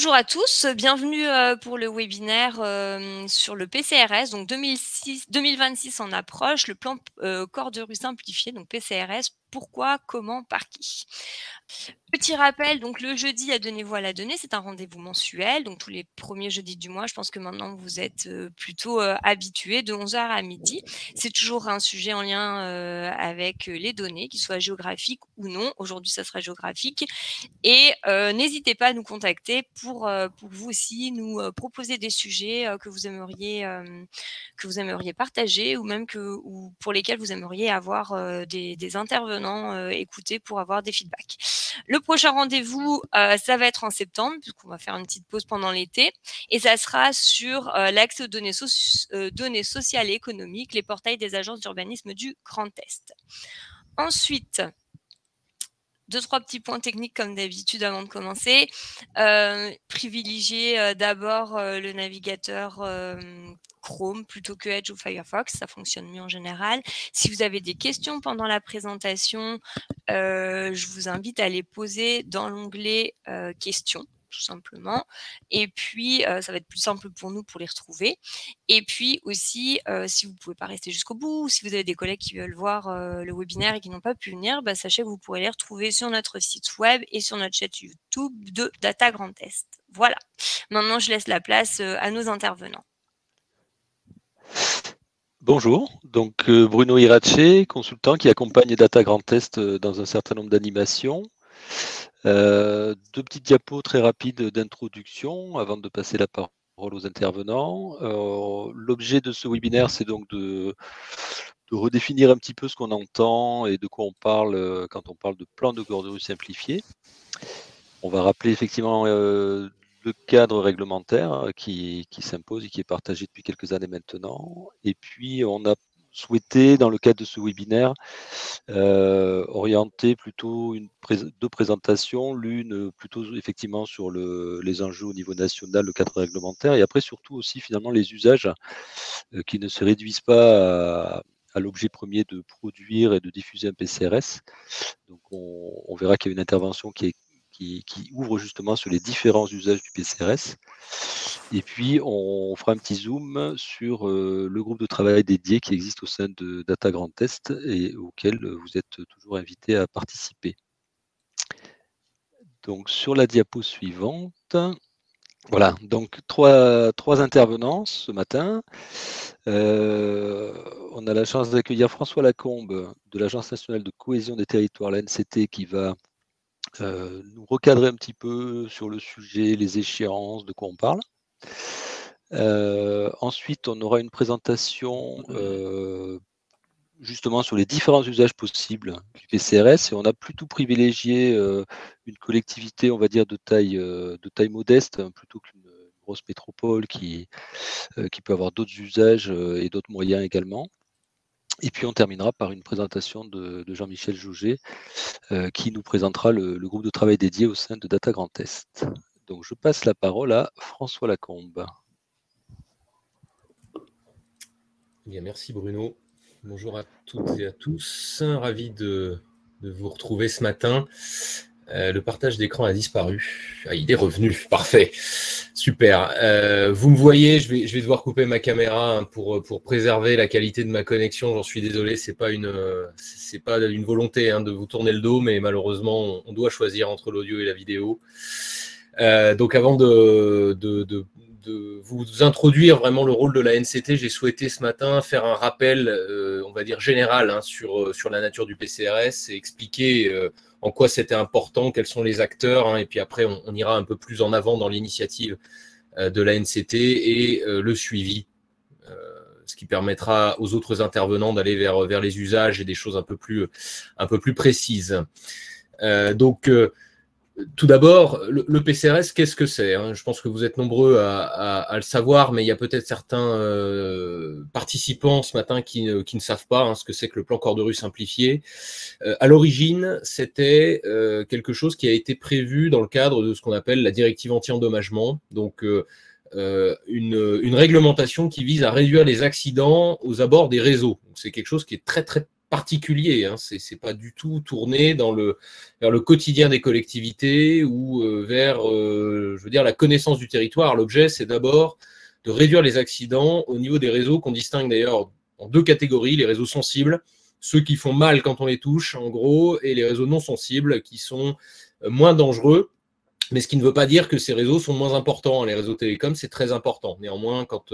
Bonjour à tous, bienvenue pour le webinaire sur le PCRS, donc 2026 en approche, le plan corps de rue simplifié, donc PCRS, pourquoi, comment, par qui. Petit rappel, donc le jeudi à Donnez-vous à la donnée, c'est un rendez-vous mensuel, donc tous les premiers jeudis du mois. Je pense que maintenant vous êtes plutôt habitués, de 11 h à midi. C'est toujours un sujet en lien avec les données, qu'ils soient géographiques ou non. Aujourd'hui, ça sera géographique. Et n'hésitez pas à nous contacter pour vous aussi nous proposer des sujets que vous aimeriez partager ou même ou pour lesquels vous aimeriez avoir des intervenants écoutés pour avoir des feedbacks. Le prochain rendez-vous, ça va être en septembre, puisqu'on va faire une petite pause pendant l'été, et ça sera sur l'accès aux données sociales et économiques, les portails des agences d'urbanisme du Grand Est. Ensuite, 2-3 petits points techniques comme d'habitude avant de commencer. Privilégiez d'abord le navigateur Chrome plutôt que Edge ou Firefox, ça fonctionne mieux en général. Si vous avez des questions pendant la présentation, je vous invite à les poser dans l'onglet questions, tout simplement. Et puis, ça va être plus simple pour nous pour les retrouver. Et puis aussi, si vous ne pouvez pas rester jusqu'au bout, ou si vous avez des collègues qui veulent voir le webinaire et qui n'ont pas pu venir, sachez que vous pourrez les retrouver sur notre site web et sur notre chaîne YouTube de Data Grand Est. Voilà. Maintenant, je laisse la place à nos intervenants. Bonjour, donc Bruno Irache, consultant qui accompagne Data Grand Est dans un certain nombre d'animations. Deux petites diapos très rapides d'introduction avant de passer la parole aux intervenants. L'objet de ce webinaire, c'est donc de redéfinir un petit peu ce qu'on entend et de quoi on parle quand on parle de plan de corps de rue simplifié. On va rappeler effectivement le cadre réglementaire qui s'impose et qui est partagé depuis quelques années maintenant. Et puis, on a souhaité, dans le cadre de ce webinaire, orienter plutôt deux présentations, l'une plutôt effectivement sur les enjeux au niveau national, le cadre réglementaire, et après surtout aussi finalement les usages qui ne se réduisent pas à l'objet premier de produire et de diffuser un PCRS. Donc on verra qu'il y a une intervention qui ouvre justement sur les différents usages du PCRS. Et puis, on fera un petit zoom sur le groupe de travail dédié qui existe au sein de Data Grand Est et auquel vous êtes toujours invités à participer. Donc, sur la diapo suivante, voilà, donc trois intervenants ce matin. On a la chance d'accueillir François Lacombe de l'Agence nationale de cohésion des territoires, l'ANCT, qui va nous recadrer un petit peu sur le sujet, les échéances, de quoi on parle. Ensuite, on aura une présentation justement sur les différents usages possibles du PCRS et on a plutôt privilégié une collectivité, on va dire, de taille modeste, plutôt qu'une grosse métropole qui peut avoir d'autres usages et d'autres moyens également. Et puis on terminera par une présentation de Jean-Michel Jouget qui nous présentera le groupe de travail dédié au sein de Data Grand Est. Donc je passe la parole à François Lacombe. Bien, merci Bruno. Bonjour à toutes et à tous. Ravi de vous retrouver ce matin. Le partage d'écran a disparu. Ah, il est revenu. Parfait. Super. Vous me voyez, je vais devoir couper ma caméra pour préserver la qualité de ma connexion. J'en suis désolé, c'est pas une volonté de vous tourner le dos, mais malheureusement, on doit choisir entre l'audio et la vidéo. Donc avant de vous introduire vraiment le rôle de la NCT, j'ai souhaité ce matin faire un rappel, on va dire général, sur la nature du PCRS et expliquer en quoi c'était important, quels sont les acteurs, et puis après on ira un peu plus en avant dans l'initiative de la NCT et le suivi, ce qui permettra aux autres intervenants d'aller vers les usages et des choses un peu plus précises. Tout d'abord, le PCRS, qu'est-ce que c'est ? Je pense que vous êtes nombreux à le savoir, mais il y a peut-être certains participants ce matin qui ne savent pas ce que c'est que le plan corps de rue simplifié. À l'origine, c'était quelque chose qui a été prévu dans le cadre de ce qu'on appelle la directive anti-endommagement, donc une réglementation qui vise à réduire les accidents aux abords des réseaux. C'est quelque chose qui est très très particulier, hein. C'est pas du tout tourné vers le quotidien des collectivités ou vers, je veux dire, la connaissance du territoire. L'objet, c'est d'abord de réduire les accidents au niveau des réseaux qu'on distingue d'ailleurs en 2 catégories, les réseaux sensibles, ceux qui font mal quand on les touche, en gros, et les réseaux non sensibles qui sont moins dangereux, mais ce qui ne veut pas dire que ces réseaux sont moins importants. Les réseaux télécoms, c'est très important. Néanmoins, quand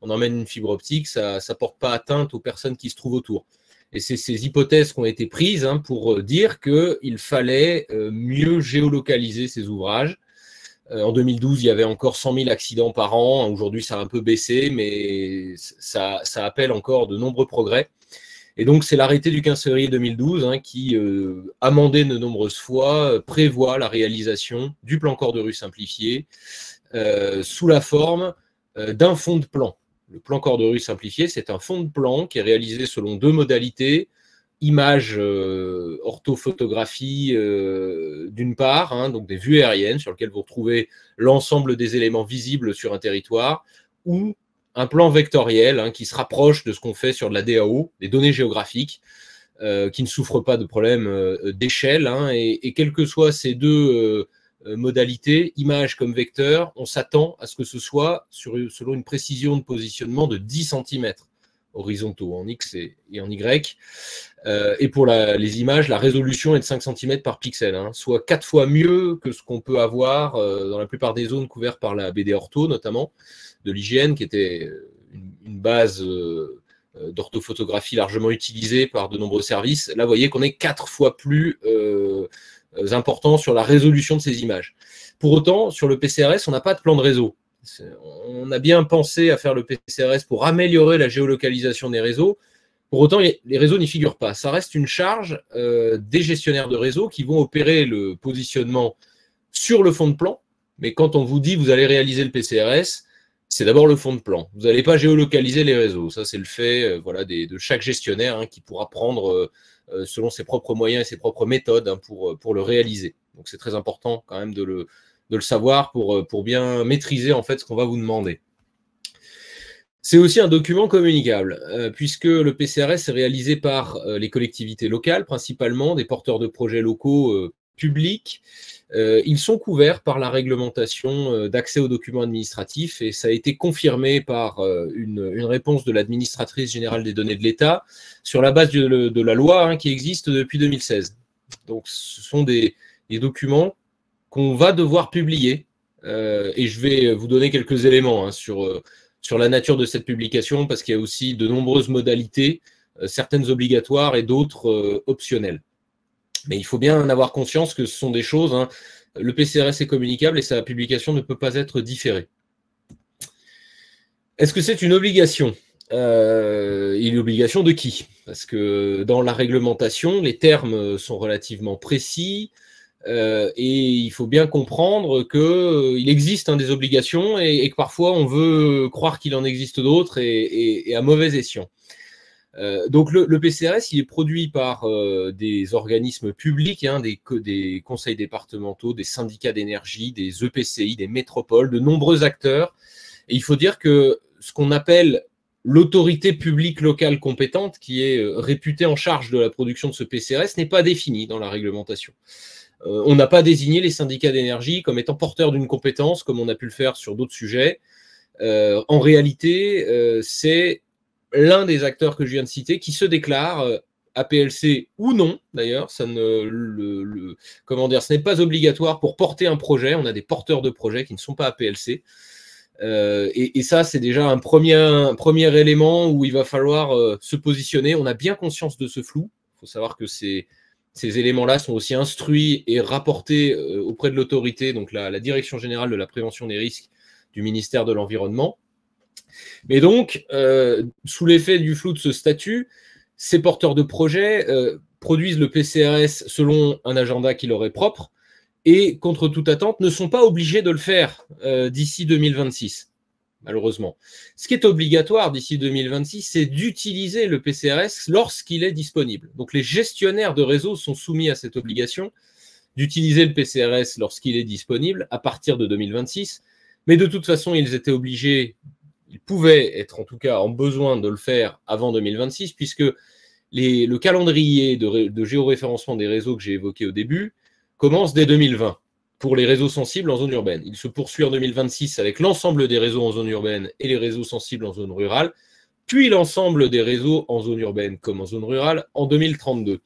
on emmène une fibre optique, ça ne porte pas atteinte aux personnes qui se trouvent autour. Et c'est ces hypothèses qui ont été prises pour dire qu'il fallait mieux géolocaliser ces ouvrages. En 2012, il y avait encore 100 000 accidents par an. Aujourd'hui, ça a un peu baissé, mais ça appelle encore de nombreux progrès. Et donc, c'est l'arrêté du 15 février 2012 qui, amendé de nombreuses fois, prévoit la réalisation du plan corps de rue simplifié sous la forme d'un fonds de plan. Le plan corps de rue simplifié, c'est un fonds de plan qui est réalisé selon 2 modalités. Images, orthophotographie d'une part, donc des vues aériennes sur lesquelles vous retrouvez l'ensemble des éléments visibles sur un territoire, ou un plan vectoriel qui se rapproche de ce qu'on fait sur de la DAO, des données géographiques, qui ne souffrent pas de problèmes d'échelle. Et quelles que soient ces 2 modalités, image comme vecteur, on s'attend à ce que ce soit selon une précision de positionnement de 10 cm horizontaux en X et en Y. Et pour les images, la résolution est de 5 cm par pixel, soit 4 fois mieux que ce qu'on peut avoir dans la plupart des zones couvertes par la BD Ortho, notamment, de l'IGN, qui était une base d'orthophotographie largement utilisée par de nombreux services. Là, vous voyez qu'on est 4 fois plus important sur la résolution de ces images. Pour autant, sur le PCRS, on n'a pas de plan de réseau. On a bien pensé à faire le PCRS pour améliorer la géolocalisation des réseaux. Pour autant, les réseaux n'y figurent pas. Ça reste une charge des gestionnaires de réseaux qui vont opérer le positionnement sur le fond de plan. Mais quand on vous dit vous allez réaliser le PCRS, c'est d'abord le fond de plan. Vous n'allez pas géolocaliser les réseaux. Ça, c'est le fait de chaque gestionnaire qui pourra prendre selon ses propres moyens et ses propres méthodes pour le réaliser. Donc, c'est très important quand même de le savoir pour bien maîtriser en fait ce qu'on va vous demander. C'est aussi un document communicable, puisque le PCRS est réalisé par les collectivités locales, principalement des porteurs de projets locaux publics. Ils sont couverts par la réglementation d'accès aux documents administratifs et ça a été confirmé par une réponse de l'administratrice générale des données de l'État sur la base de la loi qui existe depuis 2016. Donc, ce sont des documents qu'on va devoir publier et je vais vous donner quelques éléments sur la nature de cette publication parce qu'il y a aussi de nombreuses modalités, certaines obligatoires et d'autres optionnelles. Mais il faut bien en avoir conscience que ce sont des choses, le PCRS est communicable et sa publication ne peut pas être différée. Est-ce que c'est une obligation ? Une obligation de qui ? Parce que dans la réglementation, les termes sont relativement précis et il faut bien comprendre qu'il existe des obligations et que parfois on veut croire qu'il en existe d'autres et à mauvais escient. Donc le PCRS, il est produit par des organismes publics, des conseils départementaux, des syndicats d'énergie, des EPCI, des métropoles, de nombreux acteurs. Et il faut dire que ce qu'on appelle l'autorité publique locale compétente, qui est réputée en charge de la production de ce PCRS, n'est pas définie dans la réglementation. On n'a pas désigné les syndicats d'énergie comme étant porteurs d'une compétence, comme on a pu le faire sur d'autres sujets. En réalité, c'est l'un des acteurs que je viens de citer qui se déclare APLC ou non, d'ailleurs, ce n'est pas obligatoire pour porter un projet. On a des porteurs de projets qui ne sont pas APLC. Et ça, c'est déjà un premier élément où il va falloir se positionner. On a bien conscience de ce flou. Il faut savoir que ces éléments-là sont aussi instruits et rapportés auprès de l'autorité, donc la Direction générale de la prévention des risques du ministère de l'Environnement. Mais donc, sous l'effet du flou de ce statut, ces porteurs de projets produisent le PCRS selon un agenda qui leur est propre et, contre toute attente, ne sont pas obligés de le faire d'ici 2026, malheureusement. Ce qui est obligatoire d'ici 2026, c'est d'utiliser le PCRS lorsqu'il est disponible. Donc, les gestionnaires de réseau sont soumis à cette obligation d'utiliser le PCRS lorsqu'il est disponible à partir de 2026. Mais de toute façon, ils étaient obligés, ils pouvaient être en tout cas en besoin de le faire avant 2026, puisque le calendrier de géoréférencement des réseaux que j'ai évoqué au début commence dès 2020 pour les réseaux sensibles en zone urbaine. Il se poursuit en 2026 avec l'ensemble des réseaux en zone urbaine et les réseaux sensibles en zone rurale, puis l'ensemble des réseaux en zone urbaine comme en zone rurale en 2032.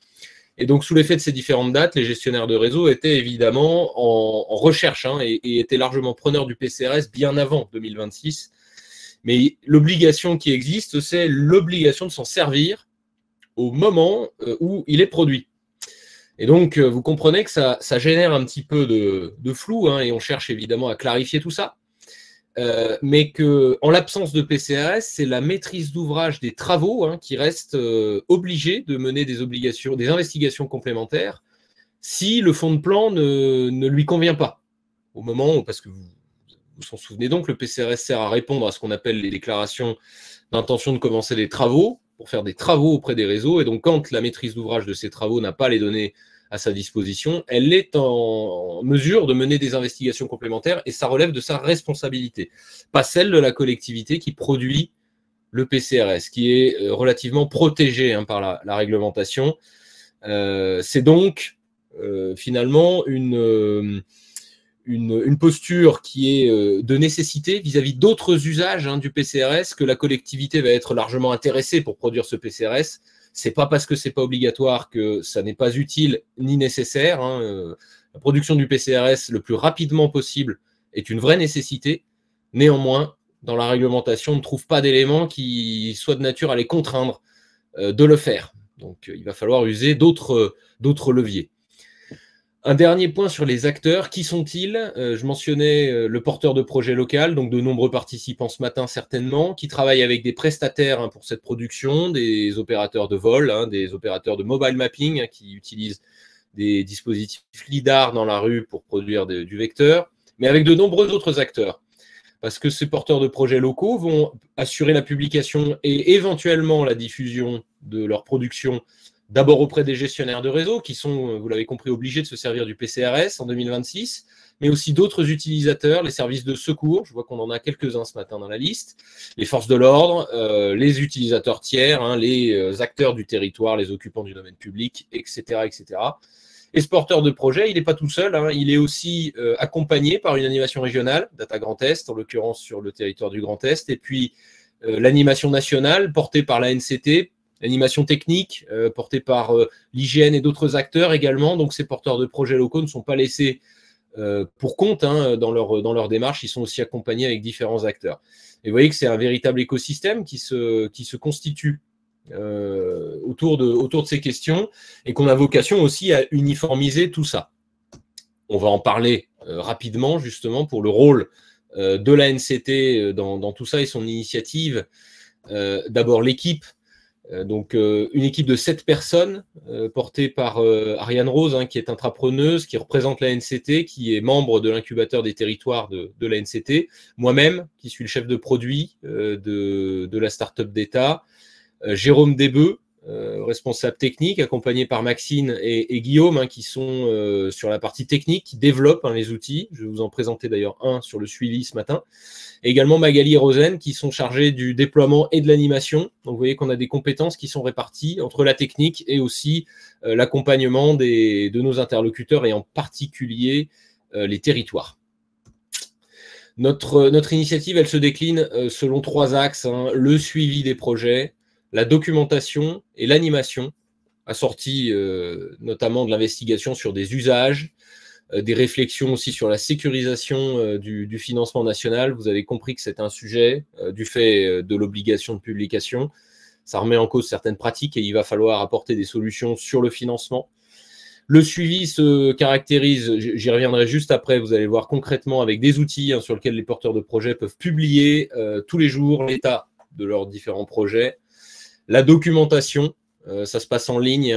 Et donc, sous l'effet de ces différentes dates, les gestionnaires de réseau étaient évidemment en recherche et étaient largement preneurs du PCRS bien avant 2026. Mais l'obligation qui existe, c'est l'obligation de s'en servir au moment où il est produit. Et donc, vous comprenez que ça génère un petit peu de flou, et on cherche évidemment à clarifier tout ça. Mais qu'en l'absence de PCRS, c'est la maîtrise d'ouvrage des travaux qui reste obligée de mener des investigations complémentaires si le fonds de plan ne lui convient pas. Au moment où, parce que vous vous en souvenez donc, le PCRS sert à répondre à ce qu'on appelle les déclarations d'intention de commencer des travaux, pour faire des travaux auprès des réseaux. Et donc, quand la maîtrise d'ouvrage de ces travaux n'a pas les données à sa disposition, elle est en mesure de mener des investigations complémentaires et ça relève de sa responsabilité, pas celle de la collectivité qui produit le PCRS, qui est relativement protégé par la réglementation. C'est donc finalement une posture qui est de nécessité vis-à-vis d'autres usages du PCRS que la collectivité va être largement intéressée pour produire ce PCRS. C'est pas parce que c'est pas obligatoire que ça n'est pas utile ni nécessaire. La production du PCRS le plus rapidement possible est une vraie nécessité. Néanmoins, dans la réglementation, on ne trouve pas d'éléments qui soient de nature à les contraindre de le faire. Donc, il va falloir user d'autres leviers. Un dernier point sur les acteurs. Qui sont-ils ? Je mentionnais le porteur de projet local, donc de nombreux participants ce matin certainement, qui travaillent avec des prestataires pour cette production, des opérateurs de vol, des opérateurs de mobile mapping qui utilisent des dispositifs LIDAR dans la rue pour produire du vecteur, mais avec de nombreux autres acteurs. Parce que ces porteurs de projets locaux vont assurer la publication et éventuellement la diffusion de leur production d'abord auprès des gestionnaires de réseau qui sont, vous l'avez compris, obligés de se servir du PCRS en 2026, mais aussi d'autres utilisateurs, les services de secours, je vois qu'on en a quelques-uns ce matin dans la liste, les forces de l'ordre, les utilisateurs tiers, les acteurs du territoire, les occupants du domaine public, etc. etc. Et ce porteur de projet, il n'est pas tout seul, il est aussi accompagné par une animation régionale, Data Grand Est, en l'occurrence sur le territoire du Grand Est, et puis l'animation nationale portée par la NCT, l'animation technique portée par l'IGN et d'autres acteurs également. Donc ces porteurs de projets locaux ne sont pas laissés pour compte dans leur démarche, ils sont aussi accompagnés avec différents acteurs. Et vous voyez que c'est un véritable écosystème qui se constitue autour de ces questions et qu'on a vocation aussi à uniformiser tout ça. On va en parler rapidement justement pour le rôle de la NCT dans tout ça et son initiative. D'abord l'équipe, donc une équipe de 7 personnes portée par Ariane Rose qui est intrapreneuse, qui représente la NCT, qui est membre de l'incubateur des territoires de la NCT, moi-même qui suis le chef de produit de la start-up d'État, Jérôme Desbeux, responsable technique, accompagné par Maxine et Guillaume, qui sont sur la partie technique, qui développent les outils. Je vais vous en présenter d'ailleurs un sur le suivi ce matin. Et également Magali et Rosen, qui sont chargés du déploiement et de l'animation. Donc vous voyez qu'on a des compétences qui sont réparties entre la technique et aussi l'accompagnement de nos interlocuteurs et en particulier les territoires. Notre initiative, elle se décline selon 3 axes, le suivi des projets, la documentation et l'animation, assortie notamment de l'investigation sur des usages, des réflexions aussi sur la sécurisation du financement national. Vous avez compris que c'est un sujet du fait de l'obligation de publication. Ça remet en cause certaines pratiques et il va falloir apporter des solutions sur le financement. Le suivi se caractérise, j'y reviendrai juste après, vous allez voir concrètement avec des outils sur lesquels les porteurs de projets peuvent publier tous les jours l'état de leurs différents projets. La documentation, ça se passe en ligne.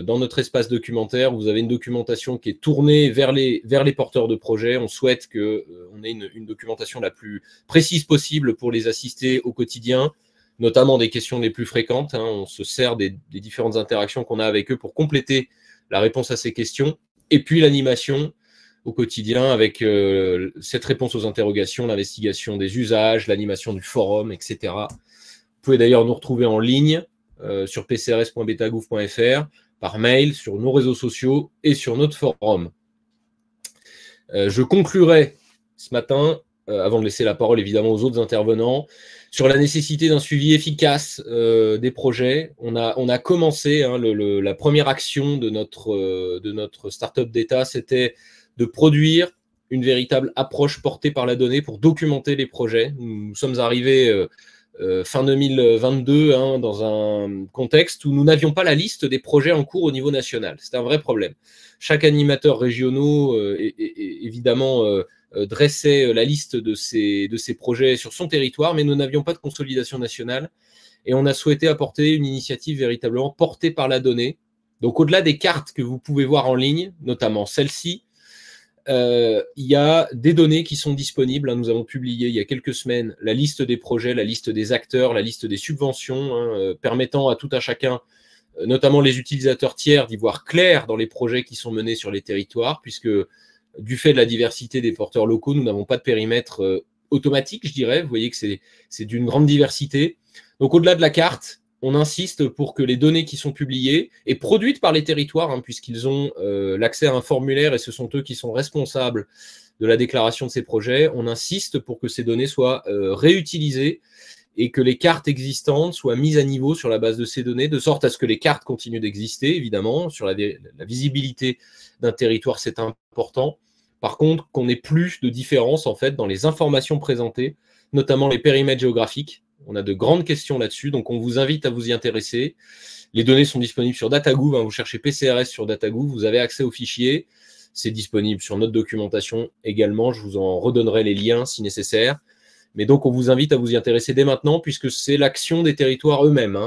Dans notre espace documentaire, vous avez une documentation qui est tournée vers les porteurs de projets. On souhaite qu'on ait une documentation la plus précise possible pour les assister au quotidien, notamment des questions les plus fréquentes. On se sert des différentes interactions qu'on a avec eux pour compléter la réponse à ces questions. Et puis l'animation au quotidien avec cette réponse aux interrogations, l'investigation des usages, l'animation du forum, etc. Vous pouvez d'ailleurs nous retrouver en ligne sur pcrs.betagouv.fr, par mail, sur nos réseaux sociaux et sur notre forum. Je conclurai ce matin, avant de laisser la parole évidemment aux autres intervenants, sur la nécessité d'un suivi efficace des projets. On a commencé, la première action de notre startup d'État, c'était de produire une véritable approche portée par la donnée pour documenter les projets. Nous sommes arrivés fin 2022 dans un contexte où nous n'avions pas la liste des projets en cours au niveau national. C'était un vrai problème. Chaque animateur régional, évidemment, dressait la liste de ces projets sur son territoire, mais nous n'avions pas de consolidation nationale. Et on a souhaité apporter une initiative véritablement portée par la donnée. Donc, au-delà des cartes que vous pouvez voir en ligne, notamment celle-ci, il y a des données qui sont disponibles. Nous avons publié il y a quelques semaines la liste des projets, la liste des acteurs, la liste des subventions, permettant à tout un chacun, notamment les utilisateurs tiers, d'y voir clair dans les projets qui sont menés sur les territoires, puisque du fait de la diversité des porteurs locaux, nous n'avons pas de périmètre automatique, je dirais. Vous voyez que c'est d'une grande diversité. Donc, au-delà de la carte, on insiste pour que les données qui sont publiées et produites par les territoires, puisqu'ils ont l'accès à un formulaire et ce sont eux qui sont responsables de la déclaration de ces projets, on insiste pour que ces données soient réutilisées et que les cartes existantes soient mises à niveau sur la base de ces données, de sorte à ce que les cartes continuent d'exister, évidemment. Sur la visibilité d'un territoire, c'est important. Par contre, qu'on n'ait plus de différence en fait dans les informations présentées, notamment les périmètres géographiques. On a de grandes questions là-dessus, donc on vous invite à vous y intéresser. Les données sont disponibles sur Datagouv, vous cherchez PCRS sur Datagouv, vous avez accès aux fichiers. C'est disponible sur notre documentation également, je vous en redonnerai les liens si nécessaire. Mais donc, on vous invite à vous y intéresser dès maintenant, puisque c'est l'action des territoires eux-mêmes.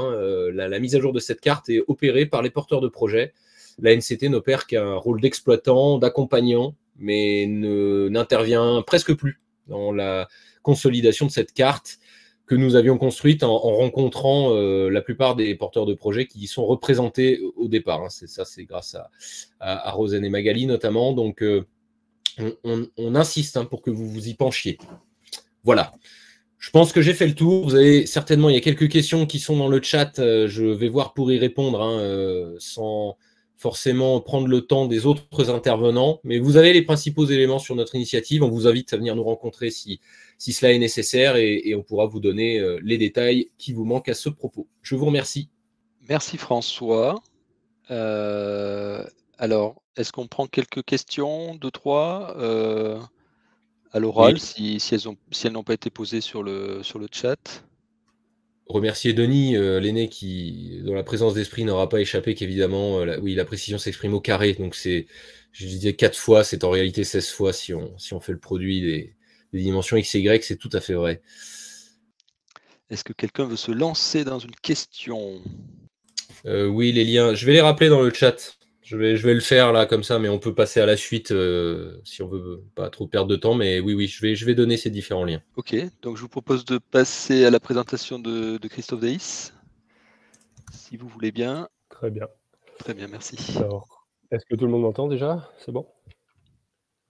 La mise à jour de cette carte est opérée par les porteurs de projets. La NCT n'opère qu'un rôle d'exploitant, d'accompagnant, mais n'intervient presque plus dans la consolidation de cette carte que nous avions construite en rencontrant la plupart des porteurs de projets qui y sont représentés au départ. C'est grâce à Rosen et Magali notamment. Donc, on insiste pour que vous vous y penchiez. Voilà. Je pense que j'ai fait le tour. Vous avez certainement, il y a quelques questions qui sont dans le chat. Je vais voir pour y répondre sans forcément prendre le temps des autres intervenants. Mais vous avez les principaux éléments sur notre initiative. On vous invite à venir nous rencontrer si cela est nécessaire et on pourra vous donner les détails qui vous manquent à ce propos. Je vous remercie. Merci François. Alors, est-ce qu'on prend quelques questions, 2, 3 à l'oral, oui, si elles n'ont pas été posées sur le chat? Remercier Denis, l'aîné, dont la présence d'esprit n'aura pas échappé, qu'évidemment, oui, la précision s'exprime au carré. Donc, je disais 4 fois, c'est en réalité 16 fois si on fait le produit des dimensions x et y, c'est tout à fait vrai. Est-ce que quelqu'un veut se lancer dans une question? Oui, les liens, je vais les rappeler dans le chat. Je vais le faire là comme ça, mais on peut passer à la suite si on veut pas trop perdre de temps. Mais oui, je vais donner ces différents liens. Ok, donc je vous propose de passer à la présentation de Christophe Deis, si vous voulez bien. Très bien. Très bien, merci. Alors, est-ce que tout le monde m'entend déjà? C'est bon?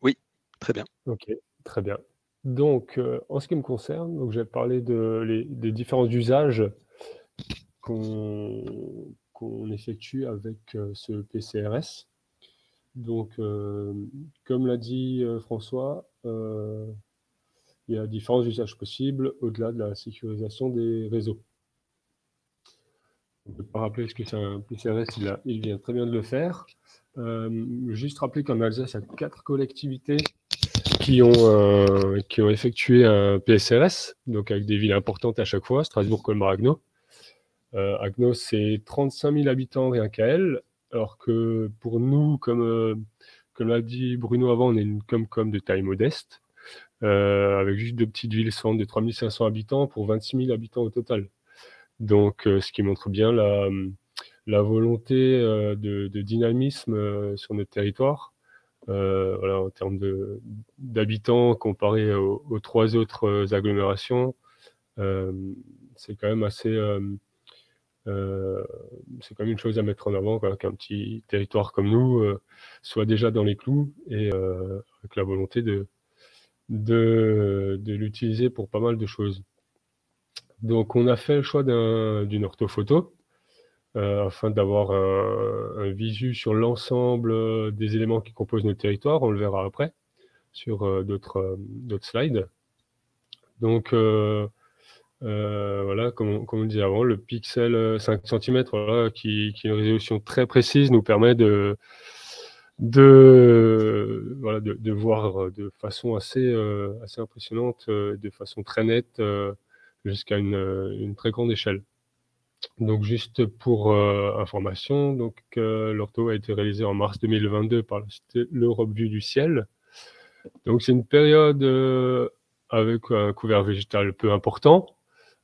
Oui, très bien. Ok, très bien. Donc, en ce qui me concerne, donc, je vais parler des différents usages qu'on effectue avec ce PCRS. Donc, comme l'a dit François, il y a différents usages possibles au-delà de la sécurisation des réseaux. On ne peut pas rappeler ce que c'est un PCRS, il vient très bien de le faire. Juste rappeler qu'en Alsace, il y a 4 collectivités qui ont effectué un PSRS, donc avec des villes importantes à chaque fois, Strasbourg, Colmar, Haguenau. Haguenau, c'est 35 000 habitants rien qu'à elle, alors que pour nous, comme l'a dit Bruno avant, on est une Comcom de taille modeste, avec juste 2 petites villes centres de 3 500 habitants pour 26 000 habitants au total. Donc, ce qui montre bien la volonté de dynamisme sur notre territoire. Voilà, en termes d'habitants comparé aux 3 autres agglomérations, c'est quand même assez... c'est quand même une chose à mettre en avant, qu'un petit territoire comme nous soit déjà dans les clous et avec la volonté de l'utiliser pour pas mal de choses. Donc, on a fait le choix d'une orthophoto. afin d'avoir un visu sur l'ensemble des éléments qui composent notre territoire. On le verra après sur d'autres slides. Donc, voilà, comme on disait avant, le pixel 5 cm, voilà, qui est une résolution très précise, nous permet de voir de façon assez impressionnante, de façon très nette, jusqu'à une très grande échelle. Donc, juste pour information, donc l'ortho a été réalisé en mars 2022 par l'Europe Vue du Ciel. Donc, c'est une période avec un couvert végétal peu important.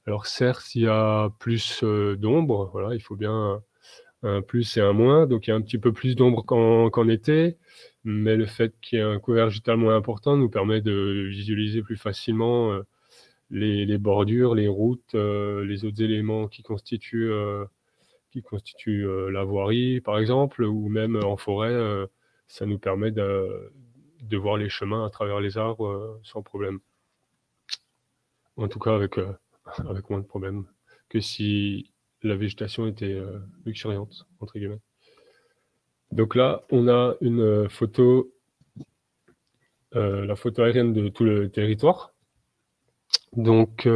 Alors, certes, il y a plus d'ombre, voilà, il faut bien un plus et un moins, donc il y a un petit peu plus d'ombre qu'en été, mais le fait qu'il y ait un couvert végétal moins important nous permet de visualiser plus facilement les bordures, les routes, les autres éléments qui constituent la voirie, par exemple, ou même en forêt, ça nous permet de voir les chemins à travers les arbres sans problème. En tout cas, avec moins de problèmes que si la végétation était luxuriante, entre guillemets. Donc là, on a une photo, la photo aérienne de tout le territoire, donc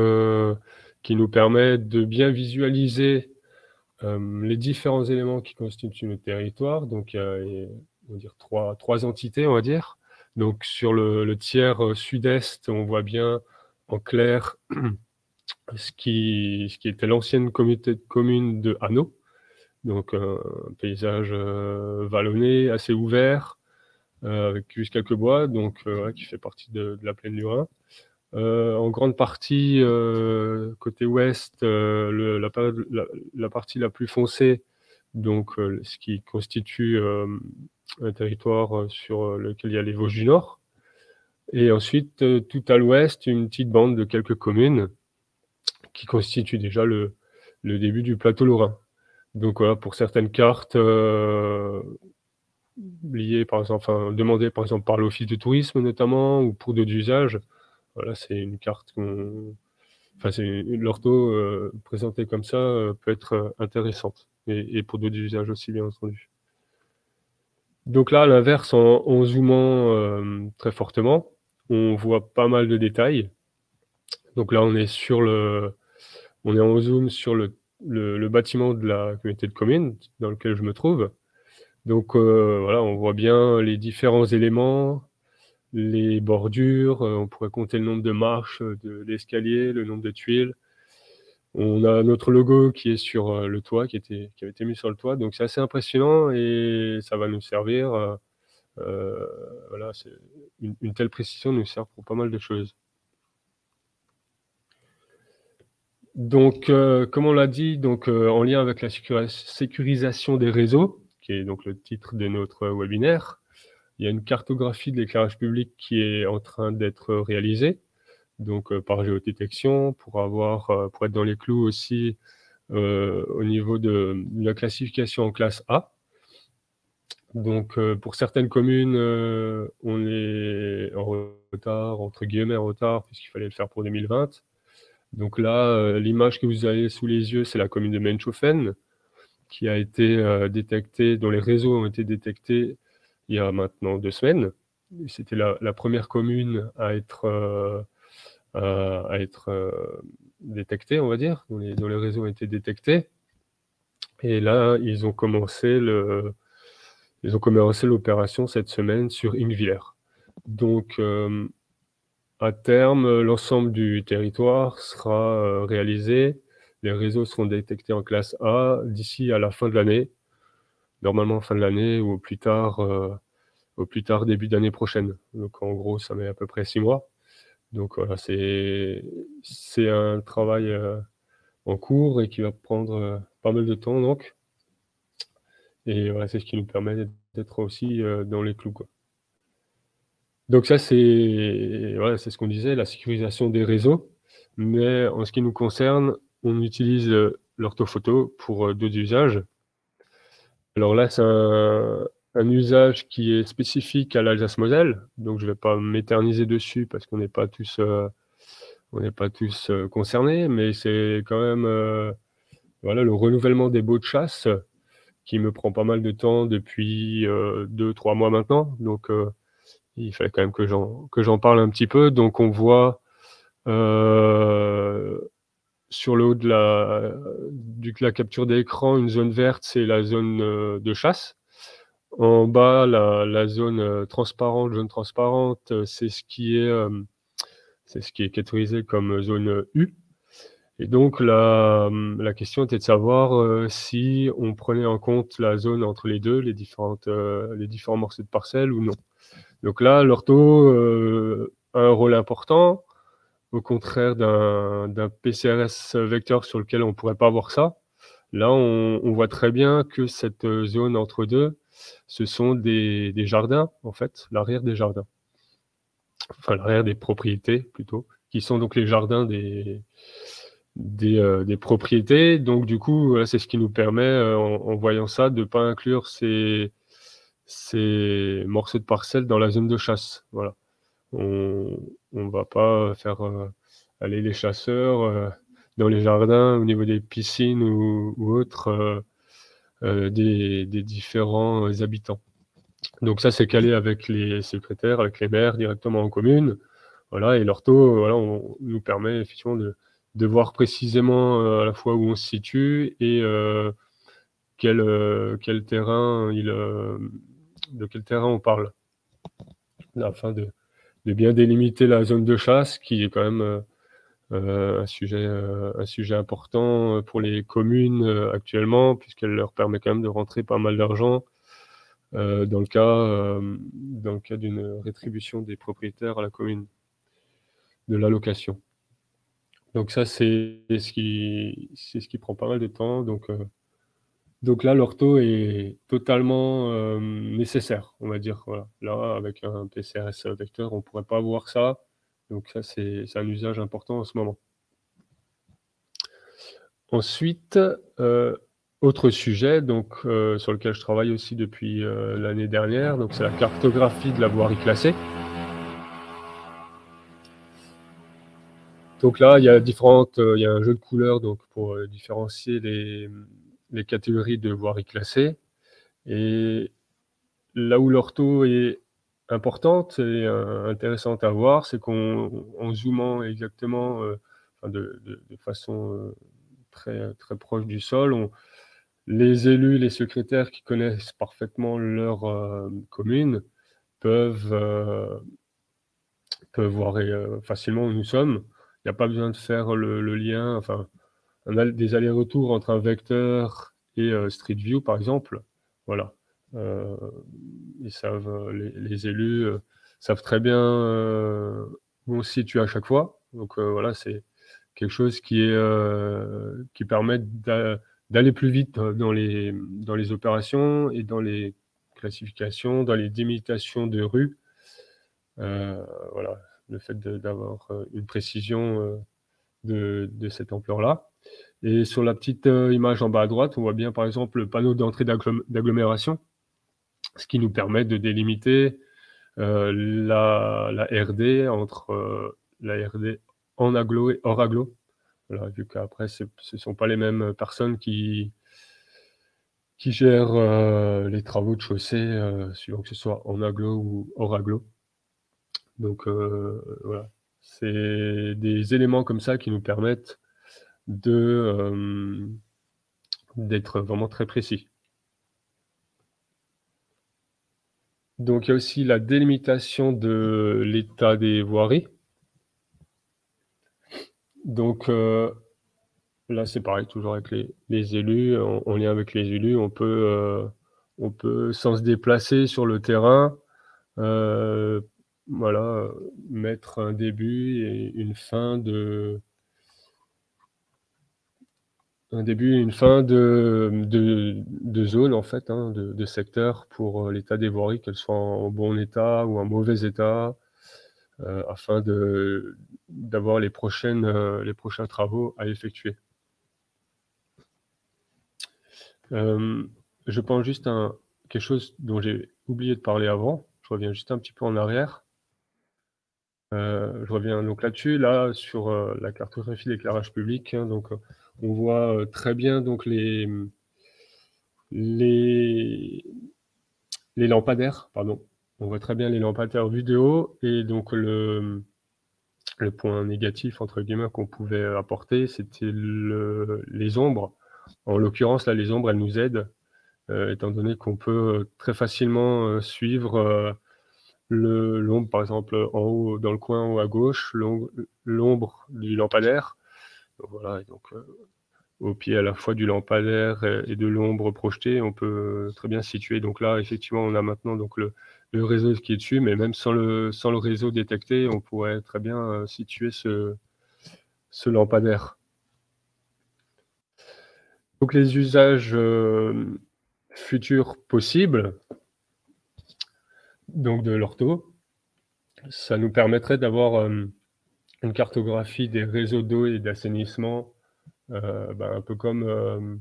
qui nous permet de bien visualiser les différents éléments qui constituent notre territoire. Donc il y a, on va dire, trois entités, on va dire. Donc sur le tiers sud-est, on voit bien en clair ce qui était l'ancienne communauté de communes de Hanau. Donc un paysage vallonné, assez ouvert, avec juste quelques bois, donc qui fait partie de la plaine du Rhin. En grande partie, côté ouest, la partie la plus foncée, donc ce qui constitue un territoire sur lequel il y a les Vosges du Nord. Et ensuite, tout à l'ouest, une petite bande de quelques communes qui constituent déjà le début du plateau lorrain. Donc voilà, pour certaines cartes liées, par exemple, enfin demandées par exemple par l'Office de tourisme notamment, ou pour d'autres usages, voilà, c'est une carte l'ortho présentée comme ça peut être intéressante, et pour d'autres usages aussi, bien entendu. Donc là, à l'inverse, en zoomant très fortement, on voit pas mal de détails. Donc là, on est en zoom sur le bâtiment de la communauté de communes dans lequel je me trouve. Donc voilà, on voit bien les différents éléments, les bordures, on pourrait compter le nombre de marches de l'escalier, le nombre de tuiles. On a notre logo qui est sur le toit, qui avait été mis sur le toit. Donc c'est assez impressionnant et ça va nous servir. Voilà, une telle précision nous sert pour pas mal de choses. Donc, comme on l'a dit, donc, en lien avec la sécurisation des réseaux, qui est donc le titre de notre webinaire, il y a une cartographie de l'éclairage public qui est en train d'être réalisée, donc par géodétection, pour être dans les clous aussi au niveau de la classification en classe A. Donc, pour certaines communes, on est en retard, entre guillemets en retard, puisqu'il fallait le faire pour 2020. Donc là, l'image que vous avez sous les yeux, c'est la commune de Menshofen, qui a été détectée, dont les réseaux ont été détectés il y a maintenant 2 semaines. C'était la première commune à être détectée, on va dire, dont les réseaux ont été détectés. Et là, ils ont commencé l'opération cette semaine sur Ingwiller. Donc, à terme, l'ensemble du territoire sera réalisé. Les réseaux seront détectés en classe A d'ici à la fin de l'année, normalement fin de l'année ou au plus tard début d'année prochaine. Donc en gros, ça met à peu près 6 mois. Donc voilà, c'est un travail en cours et qui va prendre pas mal de temps donc. Et voilà, c'est ce qui nous permet d'être aussi dans les clous, quoi. Donc ça, c'est ce qu'on disait, la sécurisation des réseaux. Mais en ce qui nous concerne, on utilise l'orthophoto pour d'autres usages. Alors là, c'est un usage qui est spécifique à l'Alsace-Moselle. Donc je ne vais pas m'éterniser dessus parce qu'on n'est pas tous concernés, mais c'est quand même voilà, le renouvellement des baux de chasse qui me prend pas mal de temps depuis 2-3 mois maintenant. Donc, il fallait quand même que j'en parle un petit peu. Donc, on voit sur le haut de la capture d'écran, une zone verte, c'est la zone de chasse. En bas, la zone transparente, jaune transparente, c'est ce qui est catégorisé comme zone U. Et donc, la question était de savoir si on prenait en compte la zone entre les deux, les différents morceaux de parcelles ou non. Donc là, l'ortho a un rôle important, au contraire d'un PCRS vecteur sur lequel on ne pourrait pas voir ça. Là, on voit très bien que cette zone entre deux, ce sont des jardins, en fait, l'arrière des jardins. Enfin, l'arrière des propriétés, plutôt, qui sont donc les jardins des propriétés. Donc, du coup, c'est ce qui nous permet, en voyant ça, de ne pas inclure ces morceaux de parcelles dans la zone de chasse. Voilà. On ne va pas faire aller les chasseurs dans les jardins, au niveau des piscines ou autres, des différents habitants. Donc ça, c'est calé avec les secrétaires, avec les maires, directement en commune. Voilà, et l'ortho, voilà, on nous permet effectivement de voir précisément à la fois où on se situe et quel terrain de quel terrain on parle, afin de bien délimiter la zone de chasse, qui est quand même un sujet important pour les communes actuellement, puisqu'elle leur permet quand même de rentrer pas mal d'argent dans le cas d'une rétribution des propriétaires à la commune de l'allocation. Donc ça, c'est ce qui prend pas mal de temps. Donc là, l'ortho est totalement nécessaire, on va dire. Voilà. Là, avec un PCRS vecteur, on ne pourrait pas voir ça. Donc ça, c'est un usage important en ce moment. Ensuite, autre sujet sur lequel je travaille aussi depuis l'année dernière, c'est la cartographie de la voirie classée. Donc là, il y a un jeu de couleurs pour différencier les catégories de voirie classée. Et là où l'ortho est importante et intéressante à voir, c'est qu'en zoomant exactement de façon très, très proche du sol, les élus, les secrétaires qui connaissent parfaitement leur commune peuvent voir facilement où nous sommes. Il n'y a pas besoin de faire le lien, enfin, des allers-retours entre un vecteur et Street View, par exemple. Voilà. Ils savent, les élus savent très bien où on se situe à chaque fois. Donc voilà, c'est quelque chose qui permet d'aller plus vite dans les opérations et dans les classifications, dans les délimitations de rues. Voilà, le fait d'avoir une précision de cette ampleur-là. Et sur la petite image en bas à droite, on voit bien par exemple le panneau d'entrée d'agglomération, ce qui nous permet de délimiter la RD entre la RD en agglo et hors agglo. Voilà, vu qu'après, ce ne sont pas les mêmes personnes qui gèrent les travaux de chaussée, suivant que ce soit en agglo ou hors agglo. Donc voilà, c'est des éléments comme ça qui nous permettent d'être vraiment très précis. Donc il y a aussi la délimitation de l'état des voiries. Donc là c'est pareil, toujours avec les élus, en lien avec les élus, on peut sans se déplacer sur le terrain, voilà, mettre un début et une fin de zone, en fait, hein, de secteur pour l'état des voiries, qu'elles soient en bon état ou en mauvais état, afin d'avoir les prochains travaux à effectuer. Je pense juste à quelque chose dont j'ai oublié de parler avant. Je reviens juste un petit peu en arrière. Je reviens donc là-dessus, sur la cartographie d'éclairage public. Hein, donc, on voit très bien donc les lampadaires, pardon. On voit très bien les lampadaires vidéo, et donc le point négatif entre guillemets qu'on pouvait apporter, c'était les ombres. En l'occurrence, là, les ombres, elles nous aident, étant donné qu'on peut très facilement suivre l'ombre, par exemple, en haut, dans le coin en haut à gauche, l'ombre du lampadaire. Donc, voilà, et donc au pied à la fois du lampadaire et de l'ombre projetée, on peut très bien situer. Donc là, effectivement, on a maintenant donc le réseau qui est dessus, mais même sans le réseau détecté, on pourrait très bien situer ce lampadaire. Donc les usages futurs possibles donc de l'ortho, ça nous permettrait d'avoir une cartographie des réseaux d'eau et d'assainissement, un peu comme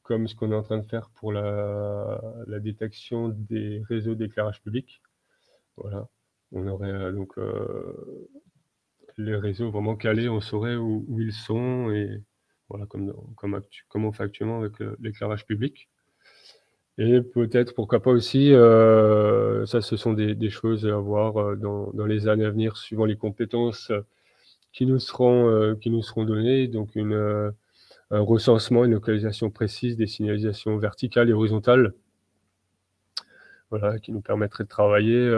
ce qu'on est en train de faire pour la détection des réseaux d'éclairage public. Voilà, on aurait donc les réseaux vraiment calés, on saurait où ils sont, et voilà, comme on fait actuellement avec l'éclairage public. Et peut-être, pourquoi pas aussi, ça ce sont des choses à voir dans les années à venir, suivant les compétences qui nous seront données, donc un recensement, une localisation précise des signalisations verticales et horizontales, voilà, qui nous permettrait de travailler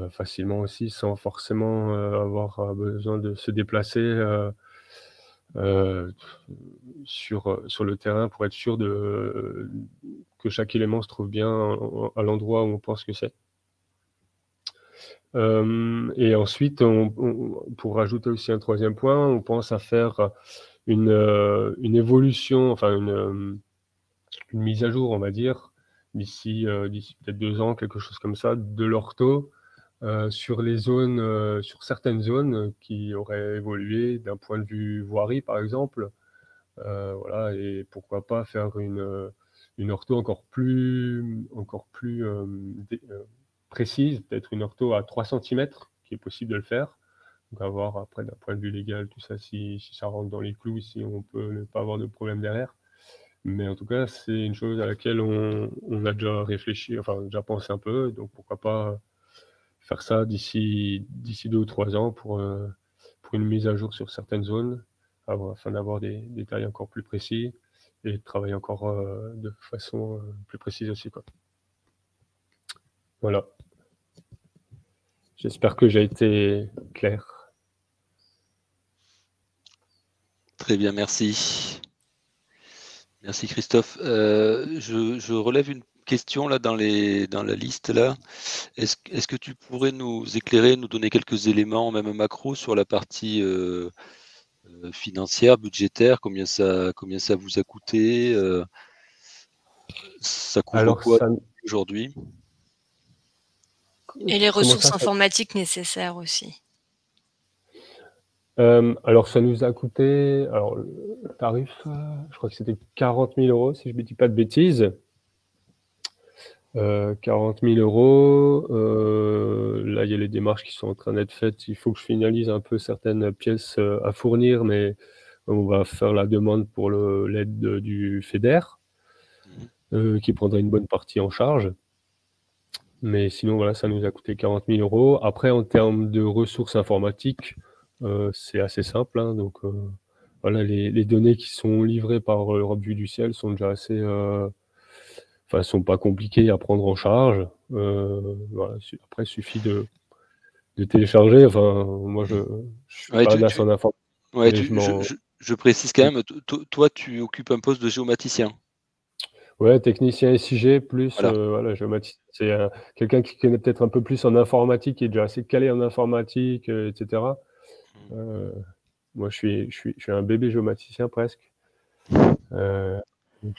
facilement aussi, sans forcément avoir besoin de se déplacer sur le terrain, pour être sûr que chaque élément se trouve bien à l'endroit où on pense que c'est. Et ensuite, pour rajouter aussi un troisième point, on pense à faire une évolution, enfin une mise à jour, on va dire, d'ici peut-être 2 ans, quelque chose comme ça, de l'ortho sur certaines zones qui auraient évolué d'un point de vue voirie, par exemple. Voilà, et pourquoi pas faire une ortho encore plus précise, peut-être une ortho à 3 cm, qui est possible de le faire. Donc à voir après d'un point de vue légal, tout ça, si ça rentre dans les clous, si on peut ne pas avoir de problème derrière. Mais en tout cas, c'est une chose à laquelle on a déjà réfléchi, enfin déjà pensé un peu, donc pourquoi pas faire ça d'ici 2 ou 3 ans pour une mise à jour sur certaines zones, afin d'avoir des détails encore plus précis et de travailler encore de façon plus précise aussi, quoi. Voilà. J'espère que j'ai été clair. Très bien, merci. Merci Christophe. Je relève une question là dans la liste là. Est-ce que tu pourrais nous éclairer, nous donner quelques éléments, même macro, sur la partie financière, budgétaire, combien ça vous a coûté, ça couvre quoi aujourd'hui? Et les ressources informatiques nécessaires aussi. Alors ça nous a coûté, alors le tarif, je crois que c'était 40 000 €, si je ne dis pas de bêtises. 40 000 €. Là, il y a les démarches qui sont en train d'être faites. Il faut que je finalise un peu certaines pièces à fournir, mais on va faire la demande pour l'aide du FEDER, qui prendrait une bonne partie en charge. Mais sinon, voilà, ça nous a coûté 40 000 €. Après, en termes de ressources informatiques, c'est assez simple, hein, donc voilà, les données qui sont livrées par Europe Vue du Ciel sont déjà assez... sont pas compliquées à prendre en charge. Voilà, après, il suffit de télécharger. Enfin, moi, je suis pas un as en informatique. Ouais, je précise quand même, toi, tu occupes un poste de géomaticien. Ouais, technicien SIG plus voilà, géomaticien. C'est quelqu'un qui connaît peut-être un peu plus en informatique, qui est déjà assez calé en informatique, etc. Moi, je suis un bébé géomaticien presque.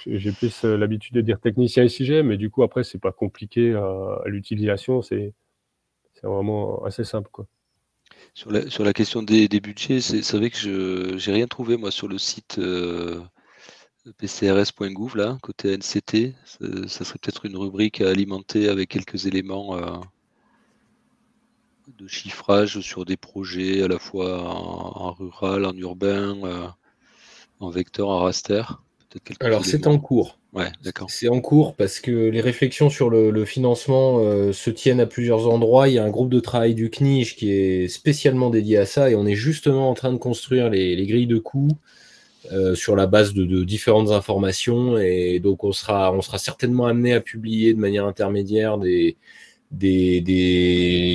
J'ai plus l'habitude de dire technicien SIG, mais du coup, après, c'est pas compliqué à l'utilisation. C'est vraiment assez simple, quoi. Sur la question des budgets, c'est vrai que j'ai rien trouvé, moi, sur le site pcrs.gouv, là, côté NCT. Ça serait peut-être une rubrique à alimenter avec quelques éléments de chiffrage sur des projets à la fois en rural, en urbain. en vecteur, en raster? Peut-être quelques Alors, c'est éléments. en cours. Ouais, d'accord. C'est en cours parce que les réflexions sur le financement se tiennent à plusieurs endroits. Il y a un groupe de travail du CNIJ qui est spécialement dédié à ça et on est justement en train de construire les grilles de coûts sur la base de différentes informations. Et donc, on sera certainement amené à publier de manière intermédiaire des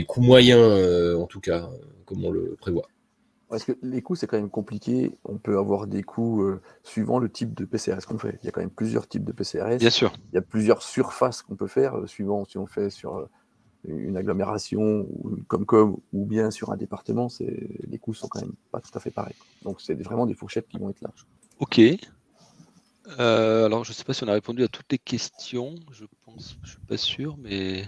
coûts moyens, en tout cas, comme on le prévoit. Parce que les coûts, c'est quand même compliqué. On peut avoir des coûts suivant le type de PCRS qu'on fait. Il y a quand même plusieurs types de PCRS. Bien sûr. Il y a plusieurs surfaces qu'on peut faire, suivant si on fait sur une agglomération ou une Comcom ou bien sur un département. Les coûts sont quand même pas tout à fait pareils. Donc, c'est vraiment des fourchettes qui vont être larges. Ok. Alors, je ne sais pas si on a répondu à toutes les questions. Je pense, je suis pas sûr, mais